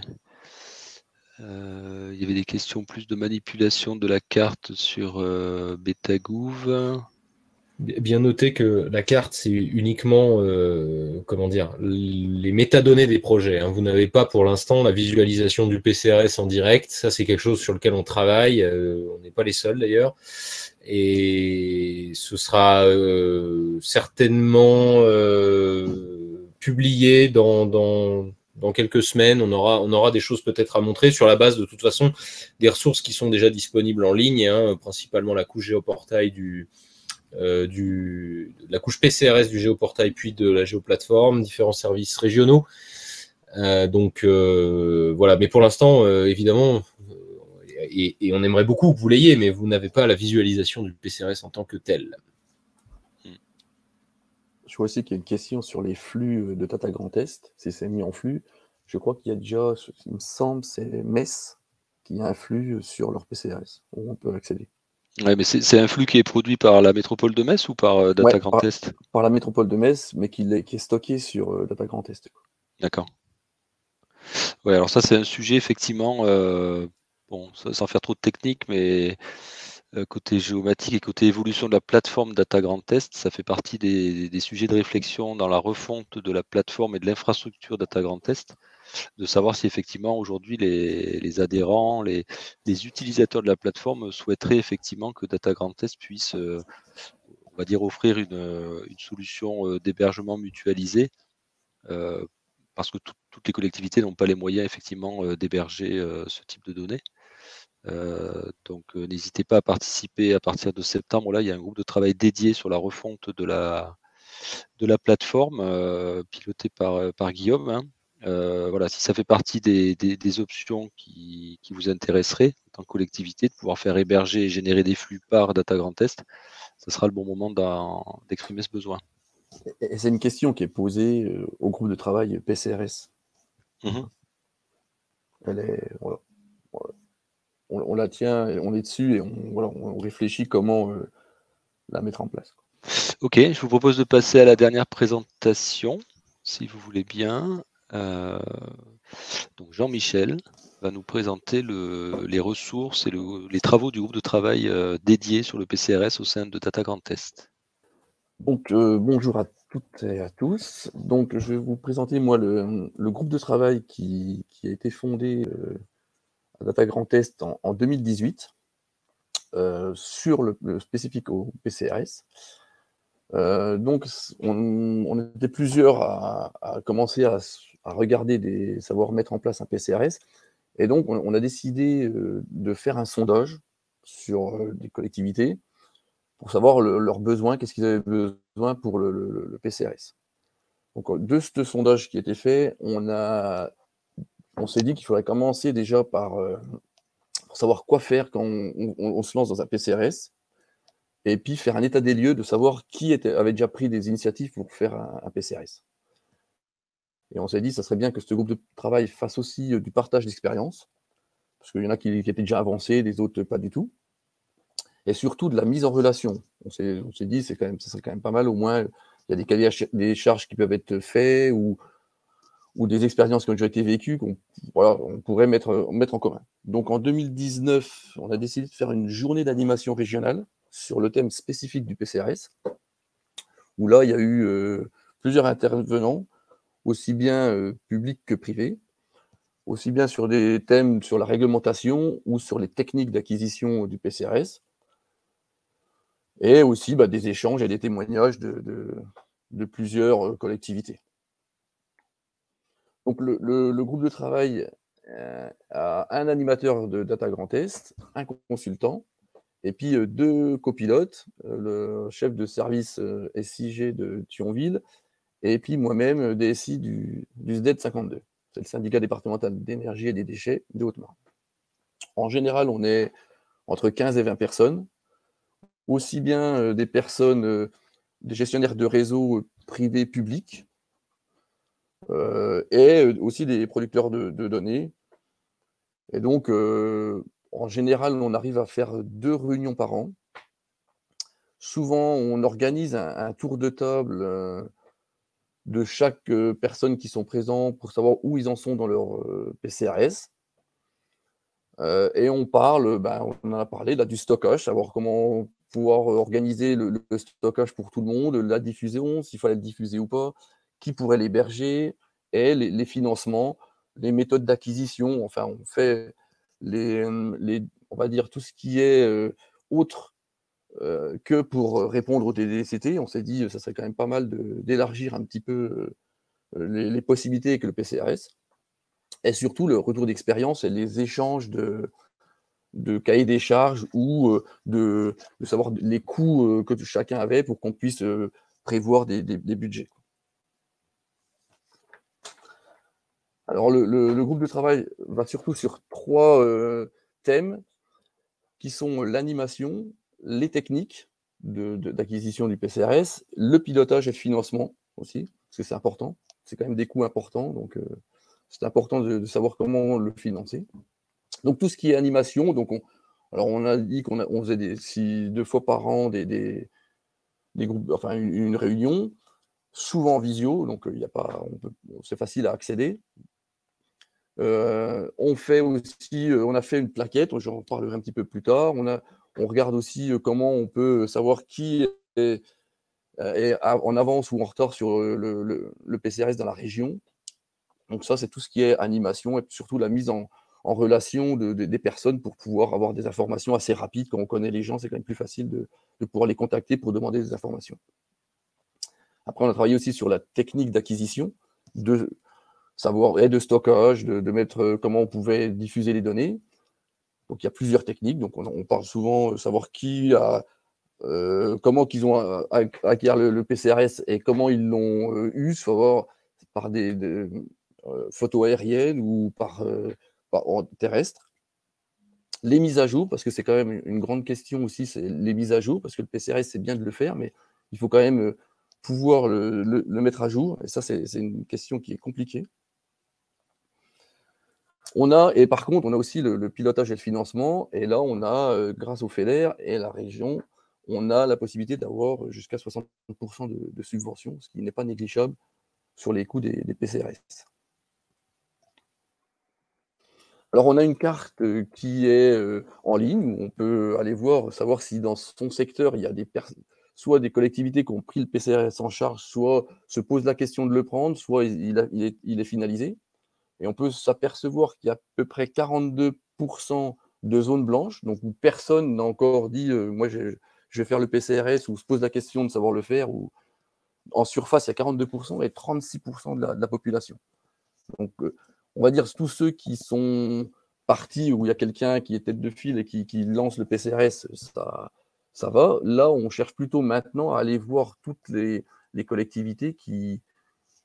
il y avait des questions plus de manipulation de la carte sur Betagouv. Bien noter que la carte, c'est uniquement comment dire, les métadonnées des projets. Hein. Vous n'avez pas pour l'instant la visualisation du PCRS en direct. Ça, c'est quelque chose sur lequel on travaille. On n'est pas les seuls d'ailleurs. Et ce sera certainement publié dans quelques semaines. On aura des choses peut-être à montrer sur la base de toute façon des ressources qui sont déjà disponibles en ligne, hein, principalement la couche géoportail la couche PCRS du géoportail puis de la géoplateforme, différents services régionaux. Donc voilà, mais pour l'instant, évidemment, et on aimerait beaucoup que vous l'ayez, mais vous n'avez pas la visualisation du PCRS en tant que tel. Je vois aussi qu'il y a une question sur les flux de Data Grand Est, si c'est mis en flux. Je crois qu'il y a déjà, il me semble, c'est MES qui a un flux sur leur PCRS où on peut accéder. Ouais, mais c'est un flux qui est produit par la métropole de Metz ou par Data Grand Est? Par la métropole de Metz, mais qui est stocké sur Data Grand Est. D'accord. Ouais, alors ça, c'est un sujet, effectivement, bon, sans faire trop de technique, mais côté géomatique et côté évolution de la plateforme Data Grand Est, ça fait partie des sujets de réflexion dans la refonte de la plateforme et de l'infrastructure Data Grand Est, de savoir si effectivement aujourd'hui les adhérents, les utilisateurs de la plateforme souhaiteraient effectivement que Data Grand Est puisse, on va dire, offrir une solution d'hébergement mutualisé, parce que toutes les collectivités n'ont pas les moyens effectivement d'héberger ce type de données. Donc n'hésitez pas à participer à partir de septembre. Là, il y a un groupe de travail dédié sur la refonte de la plateforme, piloté par Guillaume. Hein. Voilà, si ça fait partie des options qui vous intéresseraient en tant que collectivité, de pouvoir faire héberger et générer des flux par Data Grand Est, ce sera le bon moment d'exprimer ce besoin. Et c'est une question qui est posée au groupe de travail PCRS. Elle est, voilà. On la tient, on est dessus et on réfléchit comment la mettre en place. Ok, je vous propose de passer à la dernière présentation, si vous voulez bien. Donc Jean-Michel va nous présenter les ressources et les travaux du groupe de travail dédié sur le PCRS au sein de Data Grand Est. Donc bonjour à toutes et à tous. Donc je vais vous présenter moi le groupe de travail qui a été fondé à Data Grand Est en 2018 sur le spécifique au PCRS. Donc on était plusieurs à commencer à regarder savoir mettre en place un PCRS. Et donc, on a décidé de faire un sondage sur des collectivités pour savoir leurs besoins, qu'est-ce qu'ils avaient besoin pour le PCRS. Donc, de ce sondage qui a été fait, on s'est dit qu'il faudrait commencer déjà par savoir quoi faire quand on se lance dans un PCRS, et puis faire un état des lieux de savoir qui avait déjà pris des initiatives pour faire un PCRS. Et on s'est dit, ça serait bien que ce groupe de travail fasse aussi du partage d'expérience, parce qu'il y en a qui étaient déjà avancés, des autres pas du tout. Et surtout de la mise en relation. On s'est dit, ça serait quand même pas mal, au moins, il y a des cahiers des charges qui peuvent être faits, ou des expériences qui ont déjà été vécues, on pourrait mettre en commun. Donc en 2019, on a décidé de faire une journée d'animation régionale sur le thème spécifique du PCRS, où là, il y a eu plusieurs intervenants, aussi bien publics que privés, aussi bien sur des thèmes sur la réglementation ou sur les techniques d'acquisition du PCRS. Et aussi des échanges et des témoignages de plusieurs collectivités. Donc le groupe de travail a un animateur de Data Grand Est, un consultant, et puis 2 copilotes, le chef de service SIG de Thionville, et puis moi-même, DSI du SDED 52. C'est le syndicat départemental d'énergie et des déchets de Haute-Marne. En général, on est entre 15 et 20 personnes, aussi bien des personnes, des gestionnaires de réseaux privés publics, et aussi des producteurs de données. Et donc, en général, on arrive à faire 2 réunions par an. Souvent, on organise un tour de table de chaque personne qui sont présents pour savoir où ils en sont dans leur PCRS. Et on parle, on en a parlé là, du stockage, savoir comment pouvoir organiser le stockage pour tout le monde, la diffusion, s'il fallait le diffuser ou pas, qui pourrait l'héberger, et les financements, les méthodes d'acquisition. Enfin, on fait on va dire tout ce qui est autre que pour répondre au TDCT. On s'est dit ça serait quand même pas mal d'élargir un petit peu les possibilités avec le PCRS. Et surtout le retour d'expérience et les échanges de cahiers des charges ou de savoir les coûts que chacun avait pour qu'on puisse prévoir des budgets. Alors le groupe de travail va surtout sur 3 thèmes qui sont l'animation, les techniques d'acquisition du PCRS, le pilotage et le financement aussi, parce que c'est important, c'est quand même des coûts importants, donc c'est important de savoir comment le financer. Donc tout ce qui est animation, donc on a dit qu'on faisait 2 fois par an des groupes, enfin une réunion, souvent en visio, donc c'est facile à accéder. On a fait une plaquette, j'en parlerai un petit peu plus tard. On regarde aussi comment on peut savoir qui est en avance ou en retard sur le PCRS dans la région. Donc ça, c'est tout ce qui est animation et surtout la mise en relation des personnes pour pouvoir avoir des informations assez rapides. Quand on connaît les gens, c'est quand même plus facile de pouvoir les contacter pour demander des informations. Après, on a travaillé aussi sur la technique d'acquisition, de savoir et de stockage, de mettre comment on pouvait diffuser les données. Donc il y a plusieurs techniques. Donc on parle souvent de savoir qui a comment qu'ils ont acquis le PCRS et comment ils l'ont eu, soit par des photos aériennes ou par terrestre. Les mises à jour, parce que c'est quand même une grande question aussi, c'est les mises à jour, parce que le PCRS, c'est bien de le faire, mais il faut quand même pouvoir le mettre à jour. Et ça, c'est une question qui est compliquée. Et par contre, on a aussi le pilotage et le financement. Et là, on a, grâce au FEDER et la région, on a la possibilité d'avoir jusqu'à 60% de subventions, ce qui n'est pas négligeable sur les coûts des PCRS. Alors, on a une carte qui est en ligne, où on peut aller voir, savoir si dans son secteur, il y a soit des collectivités qui ont pris le PCRS en charge, soit se posent la question de le prendre, soit il est finalisé. Et on peut s'apercevoir qu'il y a à peu près 42% de zones blanches, donc où personne n'a encore dit moi je vais faire le PCRS, ou se pose la question de savoir le faire. Ou en surface, il y a 42% et 36% de la population. Donc on va dire tous ceux qui sont partis, où il y a quelqu'un qui est tête de file et qui lance le PCRS, ça va. Là, on cherche plutôt maintenant à aller voir toutes les collectivités qui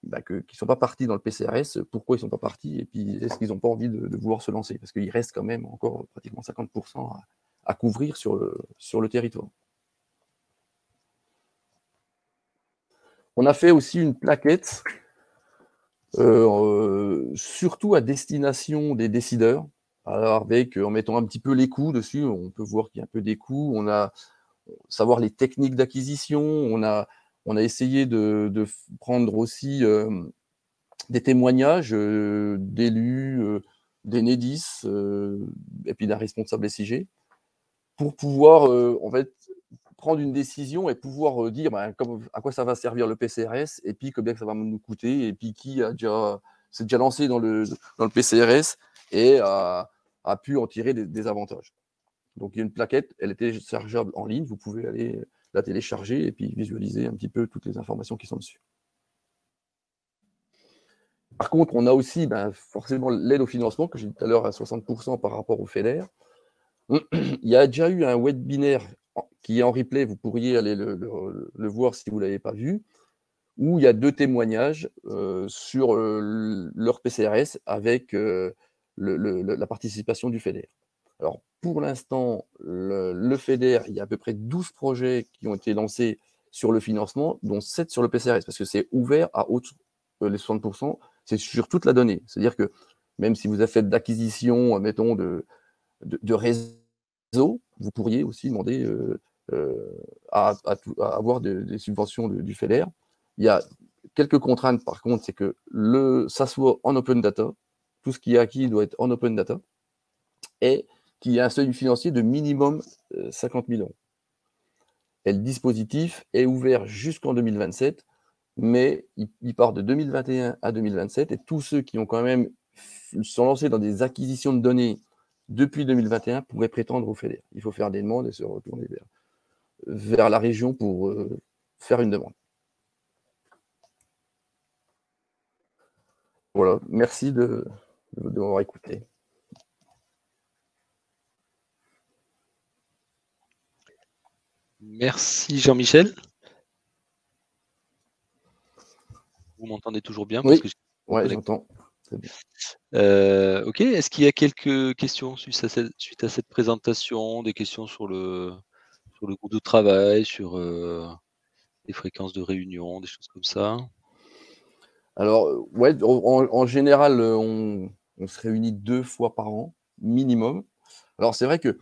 ne sont pas partis dans le PCRS, pourquoi ils ne sont pas partis, et puis est-ce qu'ils n'ont pas envie de vouloir se lancer, parce qu'il reste quand même encore pratiquement 50% à couvrir sur le territoire. On a fait aussi une plaquette, surtout à destination des décideurs, alors en mettant un petit peu les coûts dessus. On peut voir qu'il y a un peu des coûts, on a savoir les techniques d'acquisition, on a essayé de prendre aussi des témoignages d'élus, d'Enedis, et puis d'un responsable SIG, pour pouvoir en fait prendre une décision et pouvoir dire à quoi ça va servir le PCRS, et puis combien ça va nous coûter, et puis qui s'est déjà lancé dans le PCRS et a pu en tirer des avantages. Donc il y a une plaquette, elle est téléchargeable en ligne, vous pouvez aller la télécharger et puis visualiser un petit peu toutes les informations qui sont dessus. Par contre, on a aussi forcément l'aide au financement, que j'ai dit tout à l'heure à 60% par rapport au FEDER. Il y a déjà eu un webinaire qui est en replay, vous pourriez aller le voir si vous ne l'avez pas vu, où il y a 2 témoignages sur leur PCRS avec la participation du FEDER. Alors, pour l'instant, le FEDER, il y a à peu près 12 projets qui ont été lancés sur le financement, dont 7 sur le PCRS, parce que c'est ouvert à les 60%, c'est sur toute la donnée. C'est-à-dire que même si vous avez fait d'acquisition, mettons, de réseau, vous pourriez aussi demander à avoir des subventions du FEDER. Il y a quelques contraintes, par contre, c'est que ça soit en open data, tout ce qui est acquis doit être en open data, et qu'il y a un seuil financier de minimum 50 000 €. Et le dispositif est ouvert jusqu'en 2027, mais il part de 2021 à 2027, et tous ceux qui ont quand même sont lancés dans des acquisitions de données depuis 2021 pourraient prétendre au FEDER. Il faut faire des demandes et se retourner vers la région pour faire une demande. Voilà, merci de m'avoir écouté. Merci Jean-Michel. Vous m'entendez toujours bien? Oui, parce que ouais, j'entends. Très bien. Ok, est-ce qu'il y a quelques questions suite à cette présentation, des questions sur le groupe de travail, sur les fréquences de réunion, des choses comme ça? Alors, ouais, en général, on se réunit 2 fois par an, minimum. Alors, c'est vrai que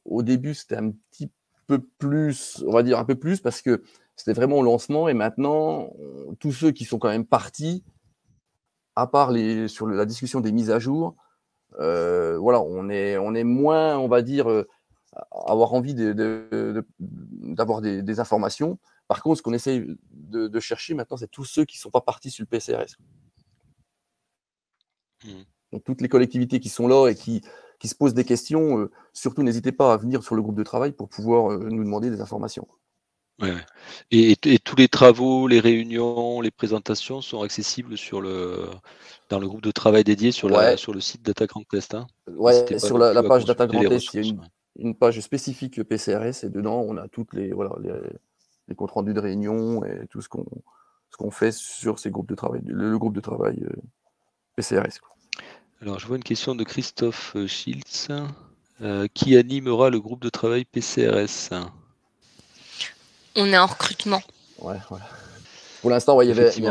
au début, c'était un petit peu plus, on va dire un peu plus, parce que c'était vraiment au lancement, et maintenant, tous ceux qui sont quand même partis, à part sur la discussion des mises à jour, voilà, on est moins, on va dire, avoir envie d'avoir des informations. Par contre, ce qu'on essaye de chercher maintenant, c'est tous ceux qui ne sont pas partis sur le PCRS. Donc, toutes les collectivités qui sont là et qui se posent des questions, surtout n'hésitez pas à venir sur le groupe de travail pour pouvoir nous demander des informations. Ouais. Et tous les travaux, les réunions, les présentations sont accessibles dans le groupe de travail dédié sur le site Data Grand Test. Hein. Ouais, sur la page Data Grand Test, il y a une page spécifique PCRS, et dedans, on a toutes les comptes rendus de réunion et tout ce qu'on fait sur ces groupes de travail, le groupe de travail PCRS. Quoi. Alors, je vois une question de Christophe Schiltz. Qui animera le groupe de travail PCRS? On est en recrutement. Ouais, voilà. Pour l'instant, il y avait une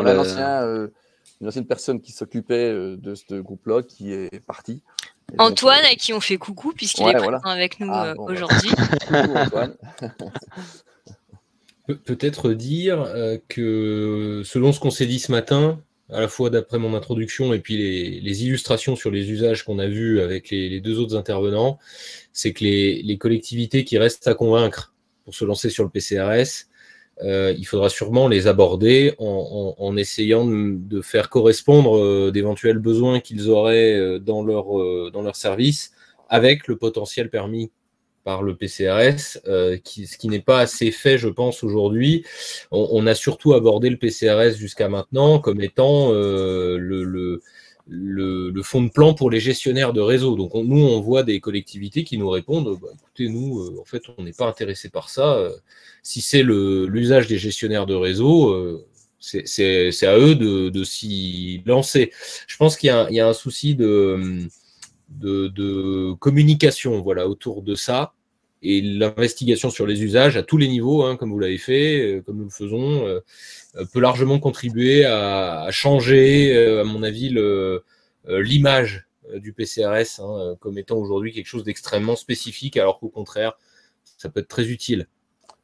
ancienne personne qui s'occupait de ce groupe-là qui est partie. Antoine, à qui on fait coucou, puisqu'il est présent avec nous aujourd'hui. Coucou Antoine. Peut-être dire que selon ce qu'on s'est dit ce matin, à la fois d'après mon introduction et puis les illustrations sur les usages qu'on a vus avec les 2 autres intervenants, c'est que les collectivités qui restent à convaincre pour se lancer sur le PCRS, il faudra sûrement les aborder en essayant de faire correspondre d'éventuels besoins qu'ils auraient dans leur service avec le potentiel permis par le PCRS, ce qui n'est pas assez fait, je pense, aujourd'hui. On a surtout abordé le PCRS jusqu'à maintenant comme étant le fond de plan pour les gestionnaires de réseau. Donc nous, on voit des collectivités qui nous répondent, écoutez, nous, en fait, on n'est pas intéressé par ça. Si c'est l'usage des gestionnaires de réseau, c'est à eux de s'y lancer. Je pense qu'il y a un souci de communication, voilà, autour de ça, et l'investigation sur les usages à tous les niveaux, hein, comme vous l'avez fait, comme nous le faisons, peut largement contribuer à changer, à mon avis, l'image du PCRS, hein, comme étant aujourd'hui quelque chose d'extrêmement spécifique, alors qu'au contraire, ça peut être très utile.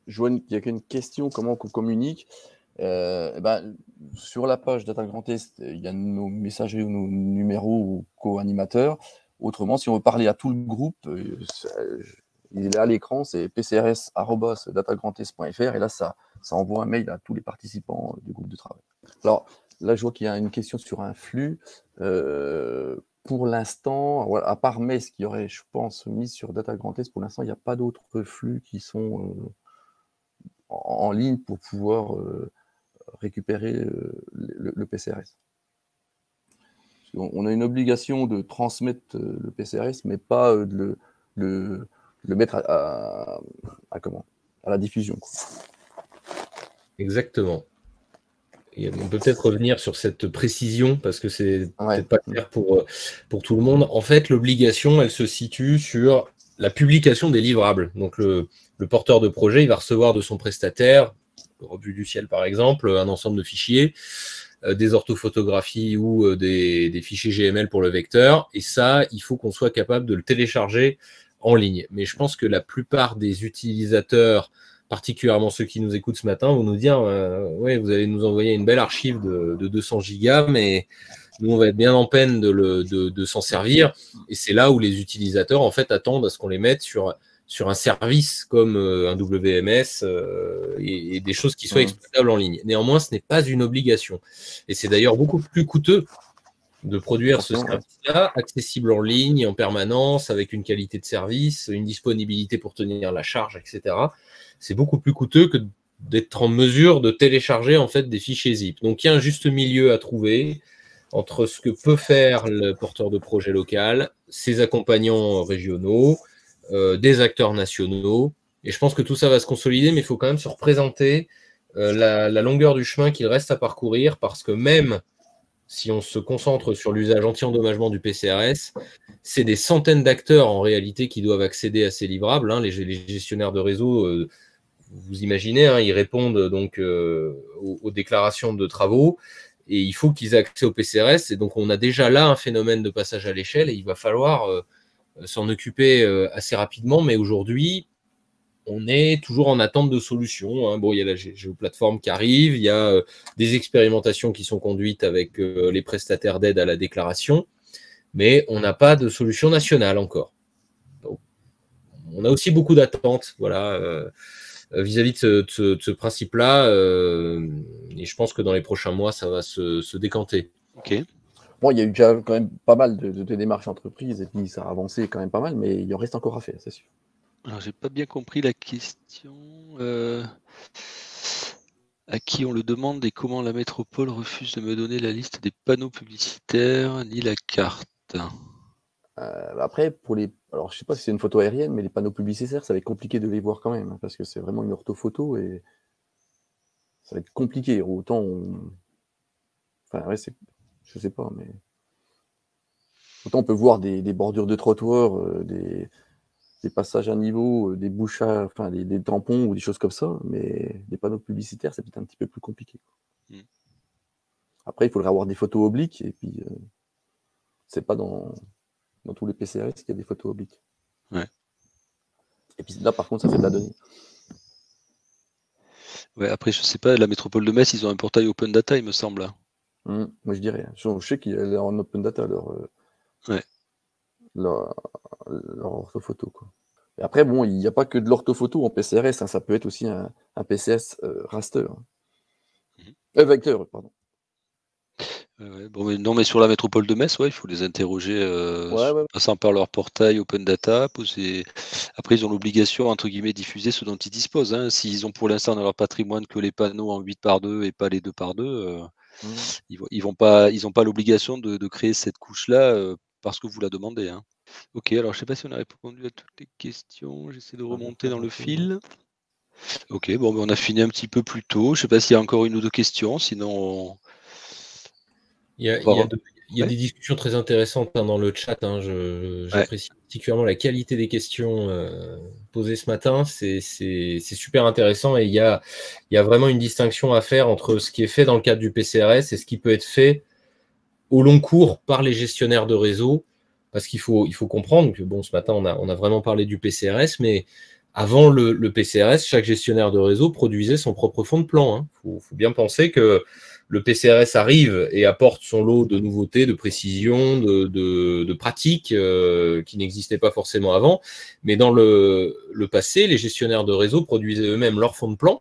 Je vois qu'il n'y a qu'une question, comment on communique. Sur la page Data Grand Test, il y a nos messageries ou nos numéros ou co-animateurs. Autrement, si on veut parler à tout le groupe, il est à l'écran, c'est pcrs@datagrandtest.fr, et là, ça envoie un mail à tous les participants du groupe de travail. Alors, là, je vois qu'il y a une question sur un flux. Pour l'instant, à part MES qui aurait, je pense, mis sur Data Grand Test, pour l'instant, il n'y a pas d'autres flux qui sont en ligne pour pouvoir récupérer le PCRS. On a une obligation de transmettre le PCRS, mais pas de le mettre à la diffusion, quoi. Exactement. Et on peut peut-être revenir sur cette précision, parce que c'est peut-être pas clair pour tout le monde. En fait, l'obligation, elle se situe sur la publication des livrables. Donc, le porteur de projet, il va recevoir de son prestataire, revue du ciel par exemple, un ensemble de fichiers, des orthophotographies ou des fichiers GML pour le vecteur. Et ça, il faut qu'on soit capable de le télécharger en ligne. Mais je pense que la plupart des utilisateurs, particulièrement ceux qui nous écoutent ce matin, vont nous dire ouais, vous allez nous envoyer une belle archive de 200 gigas, mais nous, on va être bien en peine de s'en servir. Et c'est là où les utilisateurs, en fait, attendent à ce qu'on les mette sur un service comme un WMS et des choses qui soient exploitables en ligne. Néanmoins, ce n'est pas une obligation. Et c'est d'ailleurs beaucoup plus coûteux de produire ce service-là, accessible en ligne, en permanence, avec une qualité de service, une disponibilité pour tenir la charge, etc. C'est beaucoup plus coûteux que d'être en mesure de télécharger en fait des fichiers zip. Donc il y a un juste milieu à trouver entre ce que peut faire le porteur de projet local, ses accompagnants régionaux, des acteurs nationaux. Et je pense que tout ça va se consolider, mais il faut quand même se représenter la longueur du chemin qu'il reste à parcourir, parce que même si on se concentre sur l'usage anti-endommagement du PCRS, c'est des centaines d'acteurs en réalité qui doivent accéder à ces livrables. Hein. Les gestionnaires de réseau, vous imaginez, hein, ils répondent donc aux déclarations de travaux et il faut qu'ils aient accès au PCRS. Et donc on a déjà là un phénomène de passage à l'échelle et il va falloir s'en occuper assez rapidement. Mais aujourd'hui, on est toujours en attente de solutions. Hein. Bon, il y a la géoplateforme qui arrive, il y a des expérimentations qui sont conduites avec les prestataires d'aide à la déclaration, mais on n'a pas de solution nationale encore. Donc, on a aussi beaucoup d'attentes, voilà, vis-à-vis de ce principe-là, et je pense que dans les prochains mois, ça va se décanter. Ok. Bon, il y a eu déjà quand même pas mal de démarches entreprises, et puis ça a avancé quand même pas mal, mais il en reste encore à faire, c'est sûr. Alors, j'ai pas bien compris la question. À qui on le demande et comment la métropole refuse de me donner la liste des panneaux publicitaires ni la carte. Après, alors je sais pas si c'est une photo aérienne, mais les panneaux publicitaires, ça va être compliqué de les voir quand même, hein, parce que c'est vraiment une orthophoto et ça va être compliqué. Autant enfin, ouais, je sais pas, mais autant on peut voir des bordures de trottoir, des passages à niveau, des bouchards, enfin des tampons ou des choses comme ça, mais des panneaux publicitaires, c'est peut-être un petit peu plus compliqué. Après, il faudrait avoir des photos obliques, et puis c'est pas dans tous les PCRS qu'il y a des photos obliques. Ouais. Et puis là, par contre, ça fait de la donnée. Ouais, après, je sais pas, la métropole de Metz, ils ont un portail open data, il me semble. Moi, je dirais. Je sais qu'il y a en open data leur orthophoto, quoi. Et après, bon, il n'y a pas que de l'orthophoto en PCRS, hein, ça peut être aussi un PCS raster. Vecteur, pardon. Bon, mais non, mais sur la métropole de Metz, ouais, il faut les interroger passant par leur portail open data. Après, ils ont l'obligation, entre guillemets, de diffuser ce dont ils disposent. Hein. S'ils ont pour l'instant dans leur patrimoine que les panneaux en 8x2 et pas les 2x2, ils n'ont pas l'obligation de créer cette couche-là parce que vous la demandez. Hein. Ok, alors je ne sais pas si on a répondu à toutes les questions. J'essaie de remonter dans le fil. Ok, bon, on a fini un petit peu plus tôt. Je ne sais pas s'il y a encore une ou deux questions, sinon... Il y a des discussions très intéressantes dans le chat. Hein. J'apprécie particulièrement la qualité des questions posées ce matin. C'est super intéressant et il y a vraiment une distinction à faire entre ce qui est fait dans le cadre du PCRS et ce qui peut être fait au long cours par les gestionnaires de réseau. Parce qu'il faut comprendre que, bon, ce matin, on a vraiment parlé du PCRS, mais avant le PCRS, chaque gestionnaire de réseau produisait son propre fond de plan. Il faut bien penser que le PCRS arrive et apporte son lot de nouveautés, de précisions, de pratiques qui n'existaient pas forcément avant. Mais dans le passé, les gestionnaires de réseau produisaient eux-mêmes leur fond de plan,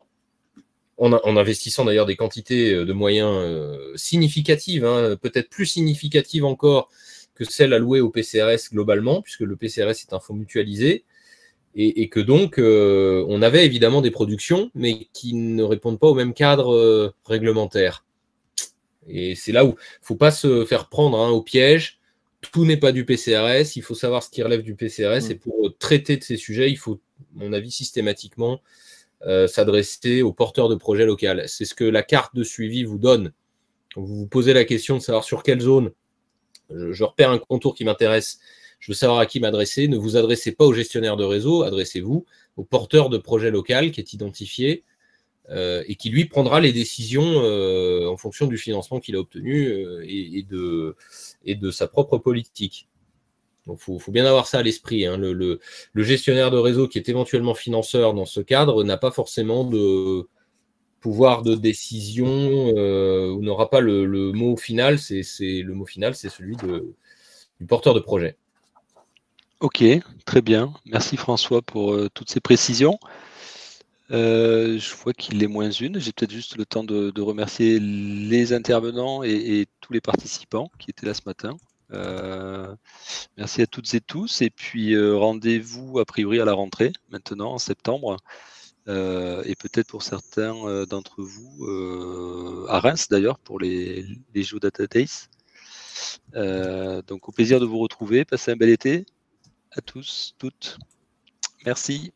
en investissant d'ailleurs des quantités de moyens significatives, hein, peut-être plus significatives encore que celles allouées au PCRS globalement, puisque le PCRS est un fonds mutualisé. et que donc on avait évidemment des productions, mais qui ne répondent pas au même cadre réglementaire. Et c'est là où il ne faut pas se faire prendre au piège. Tout n'est pas du PCRS, il faut savoir ce qui relève du PCRS, et pour traiter de ces sujets, il faut, à mon avis, systématiquement s'adresser aux porteurs de projets locaux. C'est ce que la carte de suivi vous donne. Quand vous vous posez la question de savoir sur quelle zone je repère un contour qui m'intéresse, je veux savoir à qui m'adresser, ne vous adressez pas au gestionnaire de réseau, adressez-vous au porteur de projet local qui est identifié et qui, lui, prendra les décisions en fonction du financement qu'il a obtenu et de sa propre politique. Donc, faut bien avoir ça à l'esprit. Le gestionnaire de réseau qui est éventuellement financeur dans ce cadre n'a pas forcément de pouvoir de décision, ou n'aura pas le mot final. Le mot final, c'est celui du porteur de projet. Ok, très bien. Merci François pour toutes ces précisions. Je vois qu'il est moins une. J'ai peut-être juste le temps de remercier les intervenants et tous les participants qui étaient là ce matin. Merci à toutes et tous. Et puis rendez-vous a priori à la rentrée, maintenant en septembre. Et peut-être pour certains d'entre vous, à Reims d'ailleurs, pour les Geodata Days. Donc au plaisir de vous retrouver. Passez un bel été à tous, toutes. Merci.